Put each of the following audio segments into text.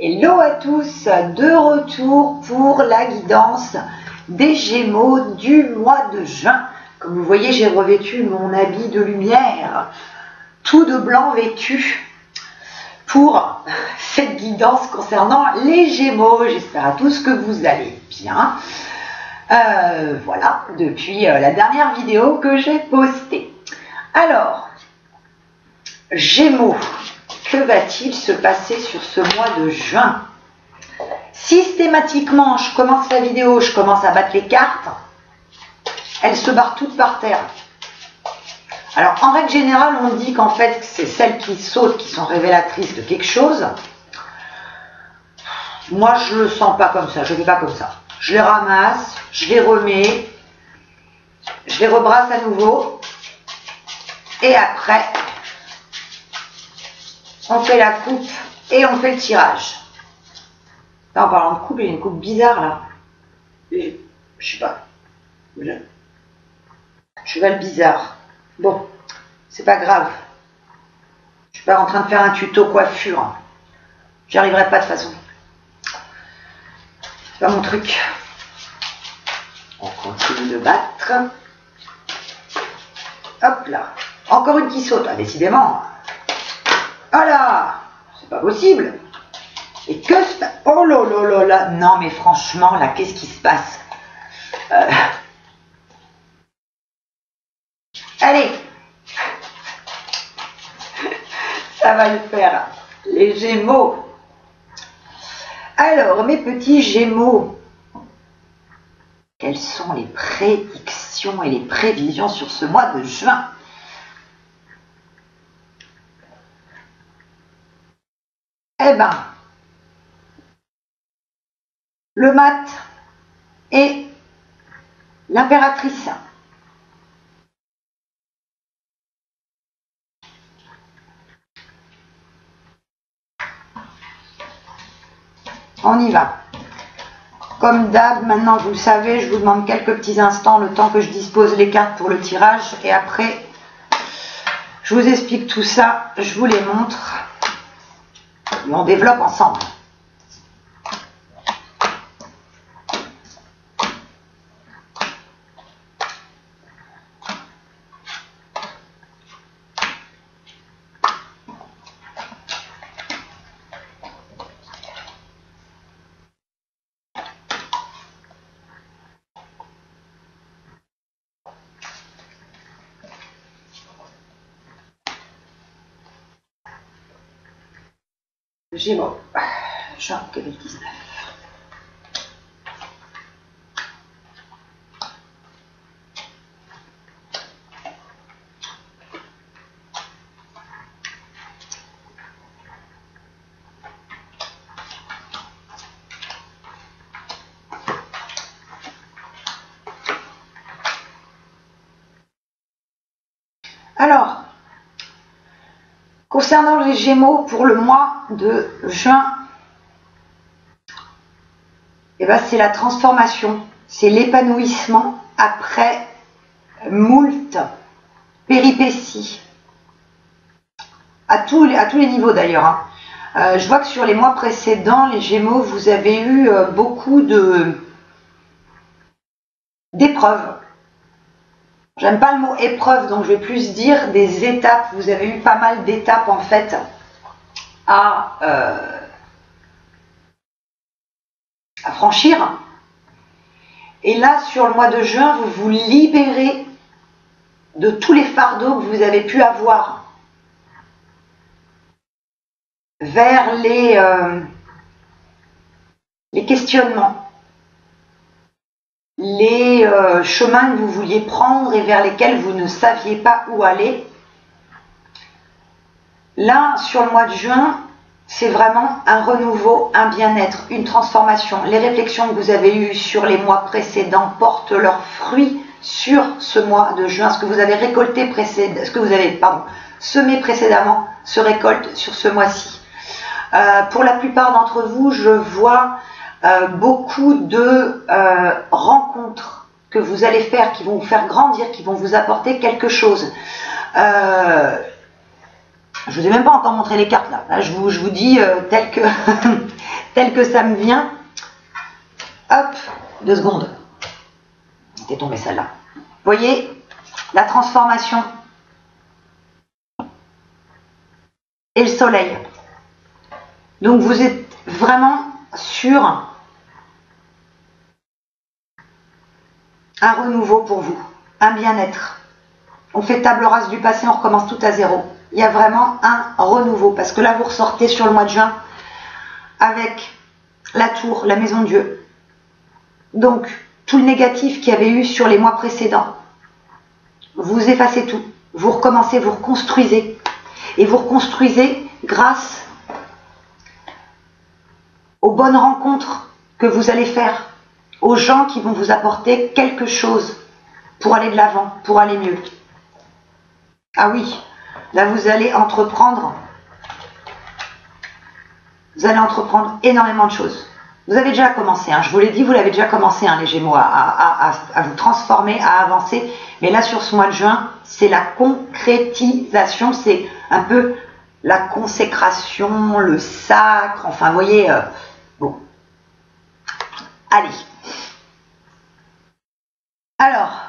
Hello à tous, de retour pour la guidance des Gémeaux du mois de juin. Comme vous voyez, j'ai revêtu mon habit de lumière, tout de blanc vêtu, pour cette guidance concernant les Gémeaux. J'espère à tous que vous allez bien. Voilà, depuis la dernière vidéo que j'ai postée. Alors, Gémeaux, que va-t-il se passer sur ce mois de juin? Systématiquement, je commence la vidéo, je commence à battre les cartes. Elles se barrent toutes par terre. Alors, en règle générale, on dit qu'en fait, c'est celles qui sautent qui sont révélatrices de quelque chose. Moi, je ne le sens pas comme ça, je ne fais pas comme ça. Je les ramasse, je les remets, je les rebrasse à nouveau. Et après, on fait la coupe et on fait le tirage. Là, en parlant de coupe, il y a une coupe bizarre là. Je sais pas. Cheval bizarre. Bon, c'est pas grave. Je suis pas en train de faire un tuto coiffure. J'y arriverai pas de toute façon. C'est pas mon truc. On continue de battre. Hop là. Encore une qui saute. Ah, décidément. Voilà. C'est pas possible. Et que ça... Oh là là là là. Non mais franchement là, qu'est-ce qui se passe? Allez. Ça va le faire. Les Gémeaux. Alors, mes petits Gémeaux, quelles sont les prédictions et les prévisions sur ce mois de juin? Eh ben, le mat et l'impératrice. On y va. Comme d'hab, maintenant vous le savez, je vous demande quelques petits instants, le temps que je dispose les cartes pour le tirage. Et après, je vous explique tout ça, je vous les montre. Et on développe ensemble. Gémeaux, juin 2019. Alors, concernant les Gémeaux pour le mois de juin, eh ben, c'est la transformation, c'est l'épanouissement après moult péripéties, à tous les niveaux d'ailleurs. Je vois que sur les mois précédents, les Gémeaux, vous avez eu beaucoup d'épreuves. J'aime pas le mot épreuve, donc je vais plus dire des étapes. Vous avez eu pas mal d'étapes en fait à franchir. Et là, sur le mois de juin, vous vous libérez de tous les fardeaux que vous avez pu avoir vers les questionnements, les chemins que vous vouliez prendre et vers lesquels vous ne saviez pas où aller. Là, sur le mois de juin, c'est vraiment un renouveau, un bien-être, une transformation. Les réflexions que vous avez eues sur les mois précédents portent leurs fruits sur ce mois de juin. Ce que vous avez récolté semé précédemment se récolte sur ce mois-ci. Pour la plupart d'entre vous, je vois beaucoup de rencontres que vous allez faire, qui vont vous faire grandir, qui vont vous apporter quelque chose. Je vous ai même pas encore montré les cartes là. Là je vous dis tel que tel que ça me vient. Hop, 2 secondes. T'es tombée celle-là. Vous voyez la transformation et le soleil. Donc vous êtes vraiment sur un renouveau pour vous, un bien-être. On fait table rase du passé, on recommence tout à zéro. Il y a vraiment un renouveau parce que là vous ressortez sur le mois de juin avec la tour, la maison de Dieu. Donc tout le négatif qu'il y avait eu sur les mois précédents, vous effacez tout, vous recommencez, vous reconstruisez. Et vous reconstruisez grâce aux bonnes rencontres que vous allez faire, aux gens qui vont vous apporter quelque chose pour aller de l'avant, pour aller mieux. Ah oui, là vous allez entreprendre énormément de choses. Vous avez déjà commencé, hein, je vous l'ai dit, vous l'avez déjà commencé, hein, les Gémeaux, à vous transformer, à avancer. Mais là, sur ce mois de juin, c'est la concrétisation, c'est un peu la consécration, le sacre, enfin, vous voyez, bon. Allez. Alors,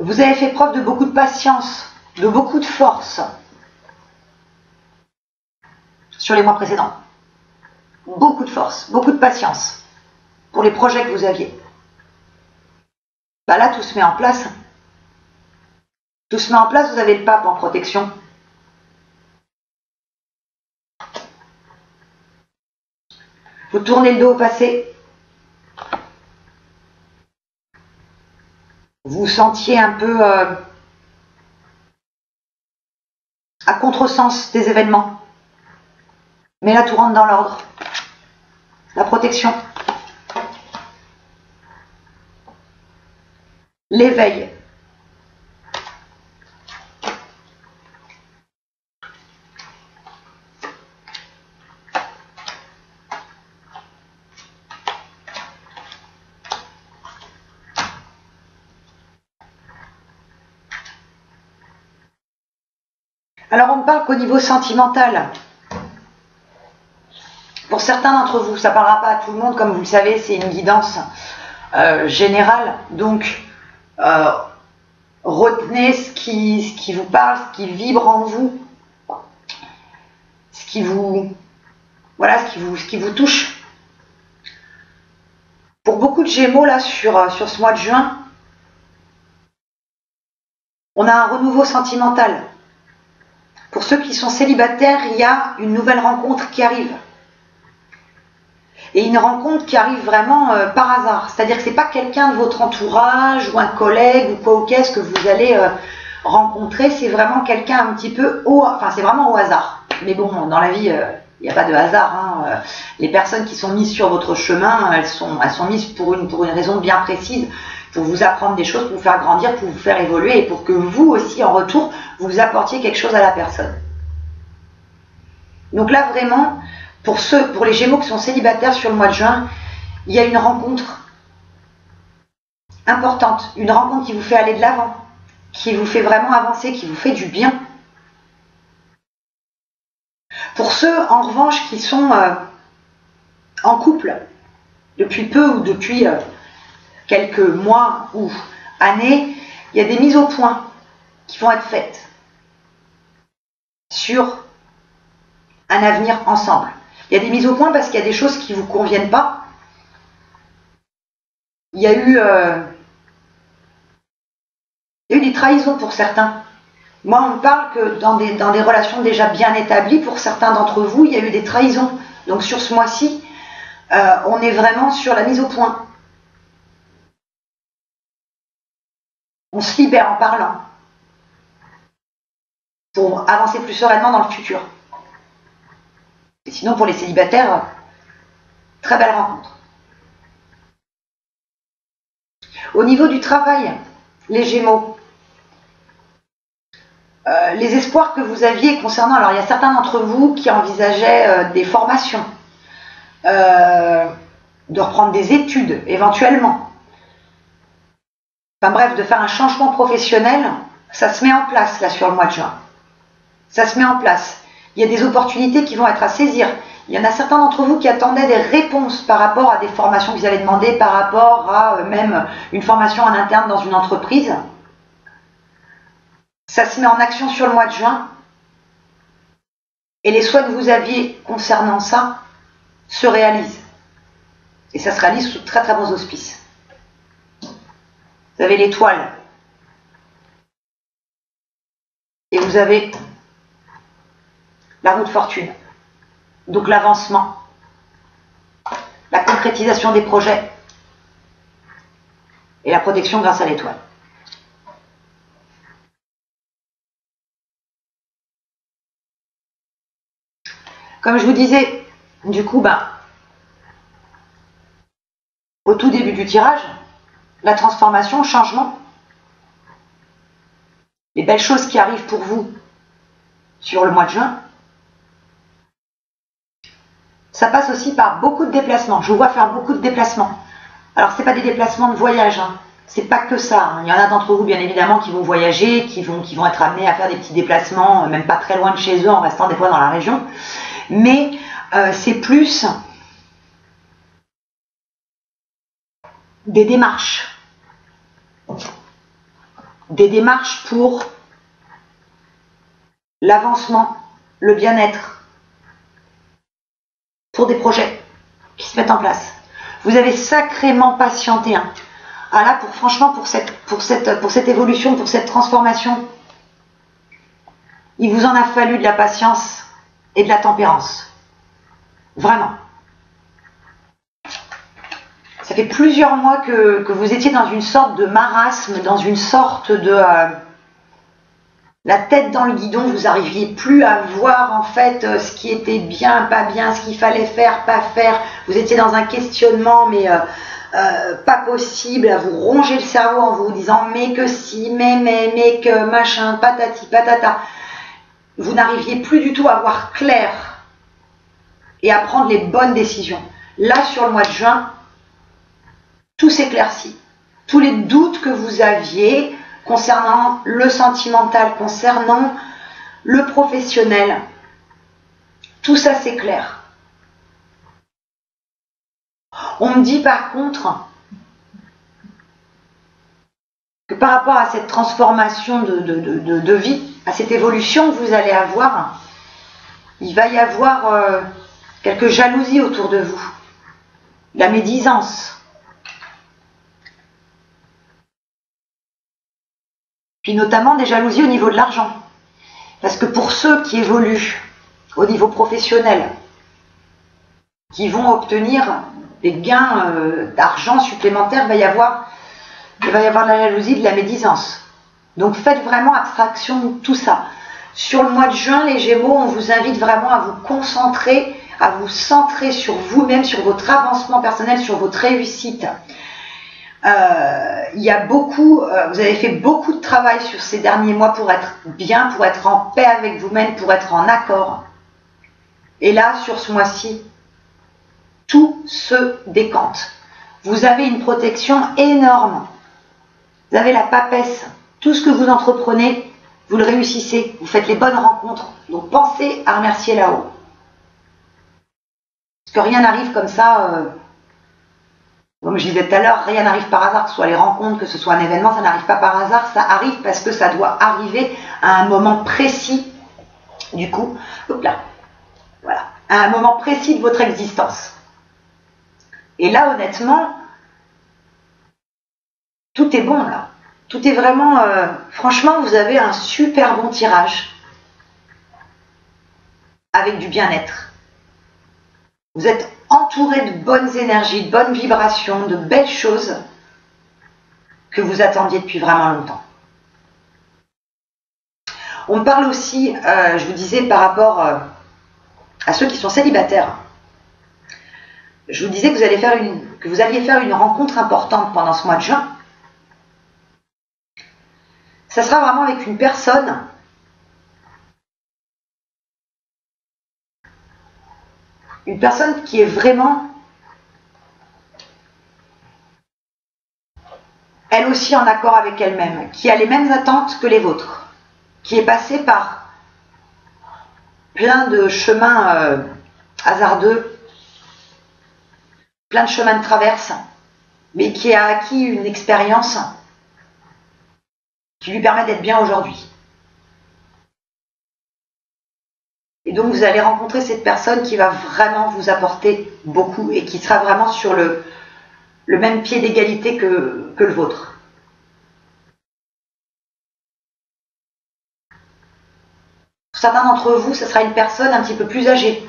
vous avez fait preuve de beaucoup de patience, de beaucoup de force sur les mois précédents. Beaucoup de force, beaucoup de patience pour les projets que vous aviez. Bah là, tout se met en place. Tout se met en place, vous avez le pape en protection. Vous tournez le dos au passé. Vous vous sentiez un peu à contresens des événements. Mais là, tout rentre dans l'ordre. La protection. L'éveil. Alors on ne parle qu'au niveau sentimental. Pour certains d'entre vous, ça ne parlera pas à tout le monde, comme vous le savez, c'est une guidance générale. Donc, retenez ce qui vous parle, ce qui vibre en vous, ce qui vous touche. Pour beaucoup de Gémeaux, là, sur ce mois de juin, on a un renouveau sentimental. Pour ceux qui sont célibataires, il y a une nouvelle rencontre qui arrive. Et une rencontre qui arrive vraiment par hasard. C'est-à-dire que ce n'est pas quelqu'un de votre entourage ou un collègue ou quoi ou qu'est-ce que vous allez rencontrer. C'est vraiment quelqu'un un petit peu c'est vraiment au hasard. Mais bon, dans la vie, il n'y a pas de hasard. Hein. Les personnes qui sont mises sur votre chemin, elles sont mises pour une raison bien précise. Pour vous apprendre des choses, pour vous faire grandir, pour vous faire évoluer et pour que vous aussi, en retour, vous apportiez quelque chose à la personne. Donc là, vraiment, pour les Gémeaux qui sont célibataires sur le mois de juin, il y a une rencontre importante, une rencontre qui vous fait aller de l'avant, qui vous fait vraiment avancer, qui vous fait du bien. Pour ceux, en revanche, qui sont en couple depuis peu ou depuis quelques mois ou années, il y a des mises au point qui vont être faites sur un avenir ensemble. Il y a des mises au point parce qu'il y a des choses qui ne vous conviennent pas. Il y a eu des trahisons pour certains. Moi, on me parle que dans des relations déjà bien établies, pour certains d'entre vous, il y a eu des trahisons. Donc sur ce mois-ci, on est vraiment sur la mise au point. On se libère en parlant pour avancer plus sereinement dans le futur. Et sinon, pour les célibataires, très belle rencontre. Au niveau du travail, les Gémeaux, les espoirs que vous aviez concernant... Alors, il y a certains d'entre vous qui envisageaient des formations, de reprendre des études, éventuellement. Enfin bref, de faire un changement professionnel, ça se met en place, là, sur le mois de juin. Ça se met en place. Il y a des opportunités qui vont être à saisir. Il y en a certains d'entre vous qui attendaient des réponses par rapport à des formations que vous avez demandées, par rapport à même une formation en interne dans une entreprise. Ça se met en action sur le mois de juin. Et les souhaits que vous aviez concernant ça se réalisent. Et ça se réalise sous très très bons auspices. Vous avez l'étoile. Et vous avez la roue de fortune. Donc l'avancement, la concrétisation des projets et la protection grâce à l'étoile. Comme je vous disais, du coup, au tout début du tirage, la transformation, le changement, les belles choses qui arrivent pour vous sur le mois de juin, ça passe aussi par beaucoup de déplacements. Je vous vois faire beaucoup de déplacements. Alors, ce n'est pas des déplacements de voyage, hein. C'est pas que ça. Hein. Il y en a d'entre vous, bien évidemment, qui vont voyager, qui vont être amenés à faire des petits déplacements, même pas très loin de chez eux, en restant des fois dans la région. Mais c'est plus des démarches. Des démarches pour l'avancement, le bien-être, pour des projets qui se mettent en place. Vous avez sacrément patienté. Hein. Ah là, franchement, pour cette évolution, pour cette transformation, il vous en a fallu de la patience et de la tempérance. Vraiment. Ça fait plusieurs mois que vous étiez dans une sorte de marasme, dans une sorte de... la tête dans le guidon, vous n'arriviez plus à voir en fait ce qui était bien, pas bien, ce qu'il fallait faire, pas faire. Vous étiez dans un questionnement, mais pas possible, à vous ronger le cerveau en vous disant mais que si, mais que machin, patati, patata. Vous n'arriviez plus du tout à voir clair et à prendre les bonnes décisions. Là, sur le mois de juin, tout s'éclaircit. Tous les doutes que vous aviez concernant le sentimental, concernant le professionnel, tout ça s'éclaire. On me dit par contre que par rapport à cette transformation de vie, à cette évolution que vous allez avoir, il va y avoir quelques jalousies autour de vous, la médisance. Puis notamment des jalousies au niveau de l'argent. Parce que pour ceux qui évoluent au niveau professionnel, qui vont obtenir des gains d'argent supplémentaires, il va y avoir de la jalousie, de la médisance. Donc faites vraiment abstraction de tout ça. Sur le mois de juin, les Gémeaux, on vous invite vraiment à vous concentrer, à vous centrer sur vous-même, sur votre avancement personnel, sur votre réussite. Il y a beaucoup, vous avez fait beaucoup de travail sur ces derniers mois pour être bien, pour être en paix avec vous-même, pour être en accord. Et là, sur ce mois-ci, tout se décante. Vous avez une protection énorme. Vous avez la papesse. Tout ce que vous entreprenez, vous le réussissez. Vous faites les bonnes rencontres. Donc pensez à remercier là-haut. Parce que rien n'arrive comme ça. Comme je disais tout à l'heure, rien n'arrive par hasard, que ce soit les rencontres, que ce soit un événement, ça n'arrive pas par hasard, ça arrive parce que ça doit arriver à un moment précis, du coup, voilà, à un moment précis de votre existence. Et là, honnêtement, tout est bon là. Tout est vraiment, franchement, vous avez un super bon tirage avec du bien-être. Vous êtes entouré de bonnes énergies, de bonnes vibrations, de belles choses que vous attendiez depuis vraiment longtemps. On parle aussi, je vous disais, par rapport à ceux qui sont célibataires. Je vous disais que vous alliez faire une rencontre importante pendant ce mois de juin. Ça sera vraiment avec une personne qui est vraiment, elle aussi en accord avec elle-même, qui a les mêmes attentes que les vôtres, qui est passée par plein de chemins hasardeux, plein de chemins de traverse, mais qui a acquis une expérience qui lui permet d'être bien aujourd'hui. Et donc vous allez rencontrer cette personne qui va vraiment vous apporter beaucoup et qui sera vraiment sur le même pied d'égalité que le vôtre. Pour certains d'entre vous, ce sera une personne un petit peu plus âgée.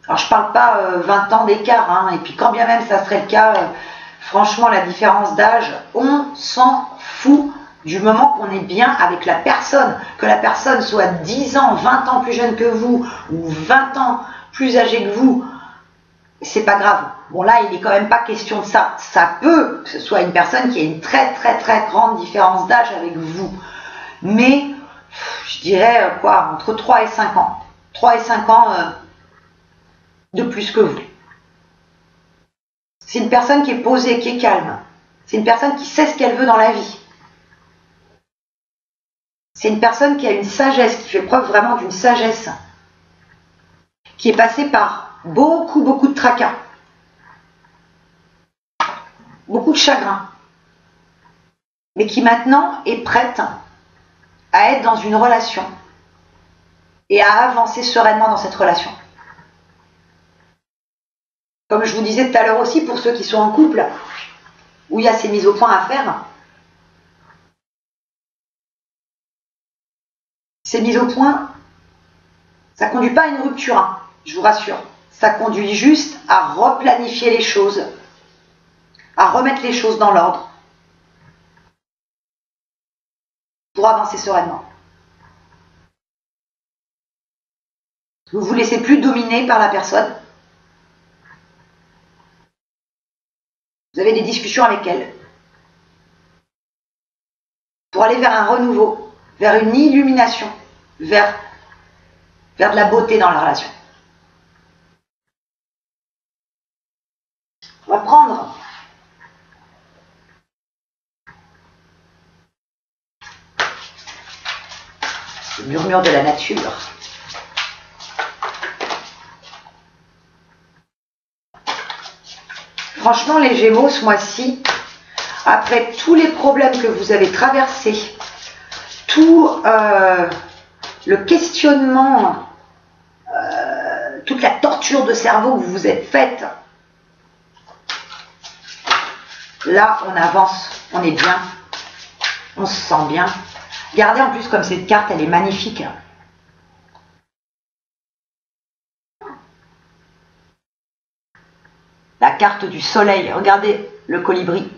Alors je ne parle pas 20 ans d'écart, hein, et puis quand bien même ça serait le cas, franchement la différence d'âge, on s'en fout du moment qu'on est bien avec la personne, que la personne soit 10 ans, 20 ans plus jeune que vous, ou 20 ans plus âgée que vous, c'est pas grave. Bon là, il n'est quand même pas question de ça. Ça peut que ce soit une personne qui a une très très très grande différence d'âge avec vous. Mais, je dirais quoi, entre 3 et 5 ans. 3 et 5 ans de plus que vous. C'est une personne qui est posée, qui est calme. C'est une personne qui sait ce qu'elle veut dans la vie. C'est une personne qui a une sagesse, qui fait preuve vraiment d'une sagesse, qui est passée par beaucoup de tracas, beaucoup de chagrin, mais qui maintenant est prête à être dans une relation et à avancer sereinement dans cette relation. Comme je vous disais tout à l'heure aussi, pour ceux qui sont en couple, où il y a ces mises au point à faire, ces mises au point, ça ne conduit pas à une rupture, hein, je vous rassure. Ça conduit juste à replanifier les choses, à remettre les choses dans l'ordre pour avancer sereinement. Vous ne vous laissez plus dominer par la personne. Vous avez des discussions avec elle pour aller vers un renouveau, vers une illumination, vers de la beauté dans la relation. On va prendre le murmure de la nature. Franchement, les Gémeaux, ce mois-ci, après tous les problèmes que vous avez traversés, tout le questionnement, toute la torture de cerveau que vous vous êtes faite, là, on avance, on est bien, on se sent bien. Regardez en plus comme cette carte, elle est magnifique. La carte du soleil, regardez le colibri,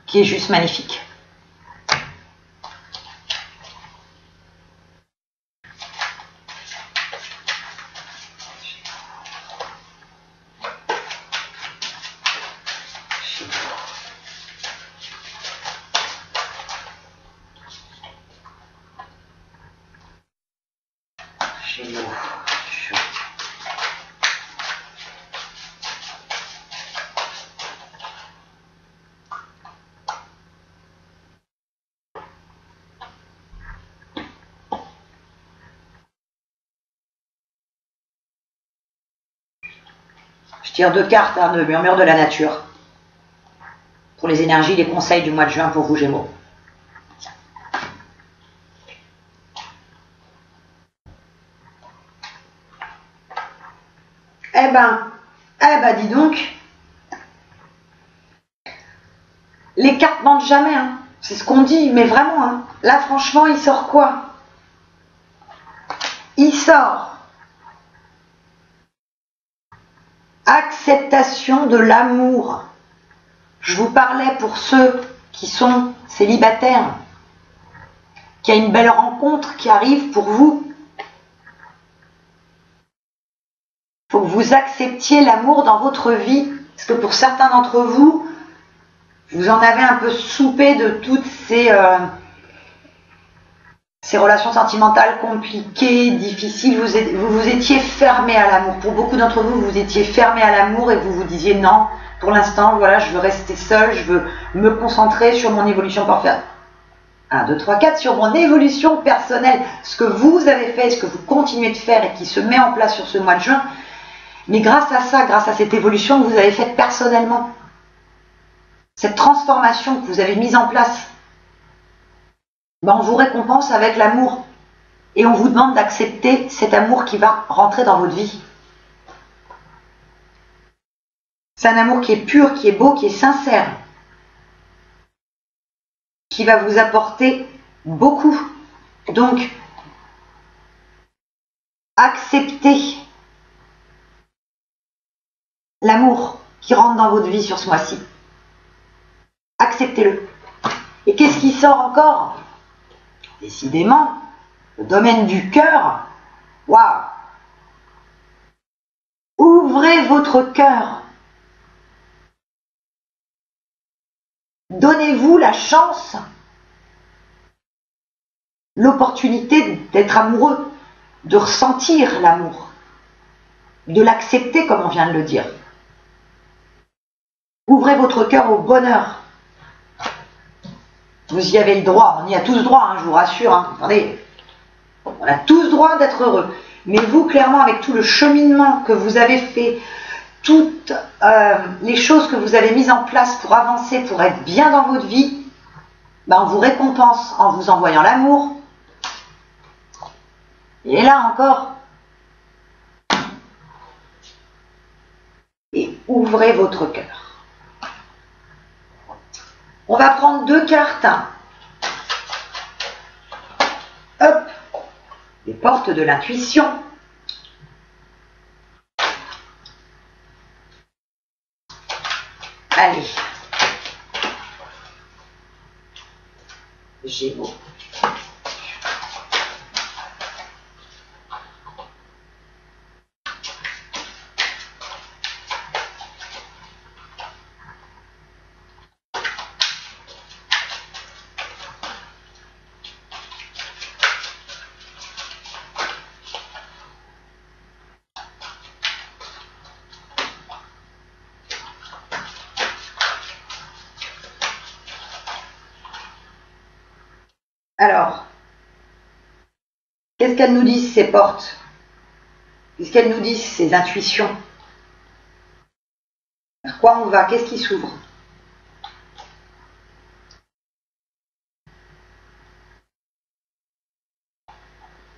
qui est juste magnifique. Je tire deux cartes, hein, de murmure de la nature. Pour les énergies, les conseils du mois de juin pour vous, Gémeaux. Eh ben, dis donc. Les cartes mentent jamais, hein. C'est ce qu'on dit, mais vraiment, hein. Là, franchement, il sort quoi? Il sort acceptation de l'amour. Je vous parlais pour ceux qui sont célibataires, qu'il y a une belle rencontre qui arrive pour vous. Il faut que vous acceptiez l'amour dans votre vie, parce que pour certains d'entre vous, vous en avez un peu soupé de toutes ces relations sentimentales compliquées, difficiles. Vous étiez fermé à l'amour. Pour beaucoup d'entre vous, vous étiez fermé à l'amour et vous vous disiez non, pour l'instant, voilà, je veux rester seul, je veux me concentrer sur mon évolution parfaite. 1, 2, 3, 4, sur mon évolution personnelle, ce que vous avez fait, ce que vous continuez de faire et qui se met en place sur ce mois de juin. Mais grâce à ça, grâce à cette évolution que vous avez faite personnellement, cette transformation que vous avez mise en place, ben on vous récompense avec l'amour. Et on vous demande d'accepter cet amour qui va rentrer dans votre vie. C'est un amour qui est pur, qui est beau, qui est sincère, qui va vous apporter beaucoup. Donc, acceptez l'amour qui rentre dans votre vie sur ce mois-ci. Acceptez-le. Et qu'est-ce qui sort encore? Décidément, le domaine du cœur. Waouh! Ouvrez votre cœur. Donnez-vous la chance, l'opportunité d'être amoureux, de ressentir l'amour, de l'accepter comme on vient de le dire. Ouvrez votre cœur au bonheur. Vous y avez le droit, on y a tous droit, hein, je vous rassure. Hein. Attendez, on a tous droit d'être heureux. Mais vous, clairement, avec tout le cheminement que vous avez fait, toutes les choses que vous avez mises en place pour avancer, pour être bien dans votre vie, ben on vous récompense en vous envoyant l'amour. Et là encore, et ouvrez votre cœur. On va prendre 2 cartes. Hop, les portes de l'intuition. Allez. Gémeaux. Alors, qu'est-ce qu'elles nous disent ces portes? Qu'est-ce qu'elles nous disent ces intuitions? Vers quoi on va? Qu'est-ce qui s'ouvre?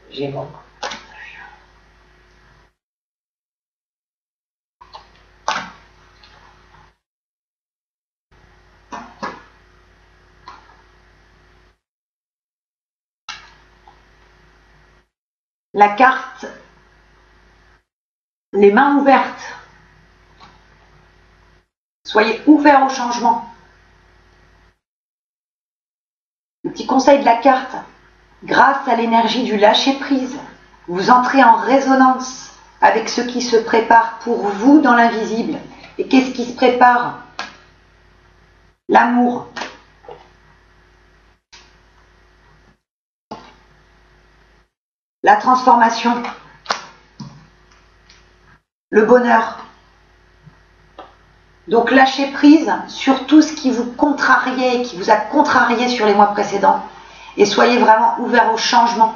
Gémeaux. La carte, les mains ouvertes. Soyez ouverts au changement. Le petit conseil de la carte, grâce à l'énergie du lâcher-prise, vous entrez en résonance avec ce qui se prépare pour vous dans l'invisible. Et qu'est-ce qui se prépare? L'amour. La transformation, le bonheur. Donc lâchez prise sur tout ce qui vous contrariait, qui vous a contrarié sur les mois précédents. Et soyez vraiment ouverts au changement.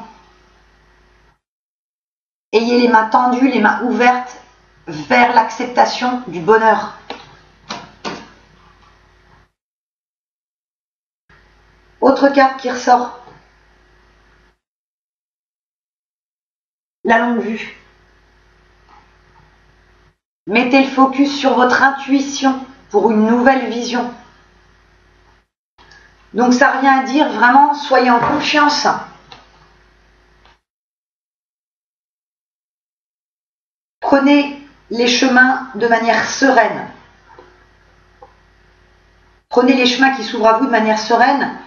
Ayez les mains tendues, les mains ouvertes vers l'acceptation du bonheur. Autre carte qui ressort. La longue vue. Mettez le focus sur votre intuition pour une nouvelle vision. Donc ça n'a rien à dire, vraiment, soyez en confiance. Prenez les chemins de manière sereine. Prenez les chemins qui s'ouvrent à vous de manière sereine.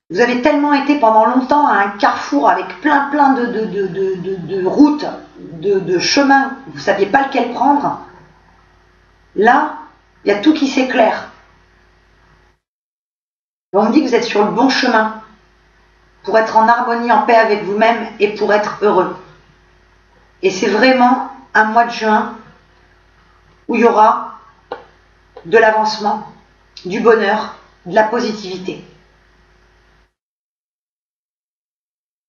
Vous avez tellement été pendant longtemps à un carrefour avec plein de routes, de chemins, vous ne saviez pas lequel prendre. Là, il y a tout qui s'éclaire. On me dit que vous êtes sur le bon chemin pour être en harmonie, en paix avec vous-même et pour être heureux. Et c'est vraiment un mois de juin où il y aura de l'avancement, du bonheur, de la positivité.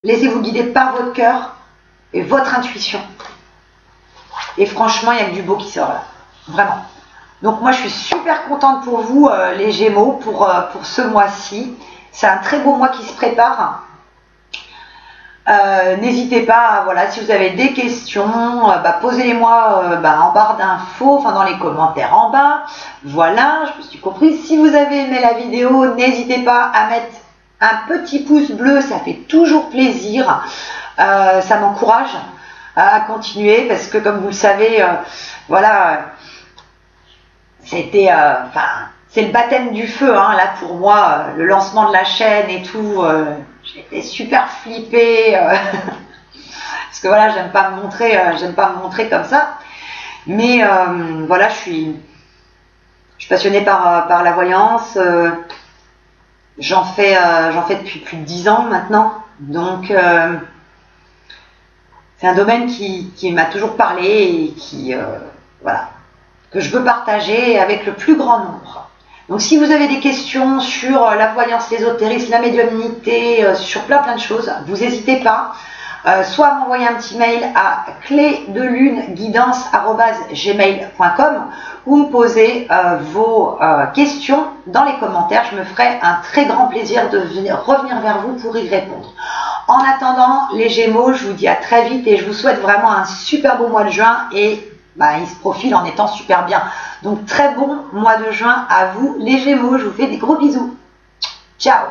Laissez-vous guider par votre cœur et votre intuition. Et franchement, il y a que du beau qui sort là. Vraiment. Donc moi, je suis super contente pour vous, les Gémeaux, pour ce mois-ci. C'est un très beau mois qui se prépare. N'hésitez pas, voilà, si vous avez des questions, posez-les-moi en barre d'infos, enfin dans les commentaires en bas. Voilà, je me suis compris. Si vous avez aimé la vidéo, n'hésitez pas à mettre un petit pouce bleu, ça fait toujours plaisir. Ça m'encourage à continuer parce que comme vous le savez, voilà, c'était, c'est le baptême du feu, hein, là pour moi, le lancement de la chaîne et tout. J'étais super flippée parce que voilà, j'aime pas me montrer comme ça. Mais voilà, je suis passionnée par la voyance. J'en fais depuis plus de 10 ans maintenant. Donc c'est un domaine qui m'a toujours parlé et qui voilà, que je veux partager avec le plus grand nombre. Donc si vous avez des questions sur la voyance, l'ésotérisme, la médiumnité, sur plein de choses, vous n'hésitez pas, soit à m'envoyer un petit mail à clédeluneguidance@gmail.com ou me poser vos questions dans les commentaires. Je me ferai un très grand plaisir de revenir vers vous pour y répondre. En attendant, les Gémeaux, je vous dis à très vite et je vous souhaite vraiment un super beau mois de juin et il se profile en étant super bien. Donc très bon mois de juin à vous les Gémeaux, je vous fais des gros bisous. Ciao!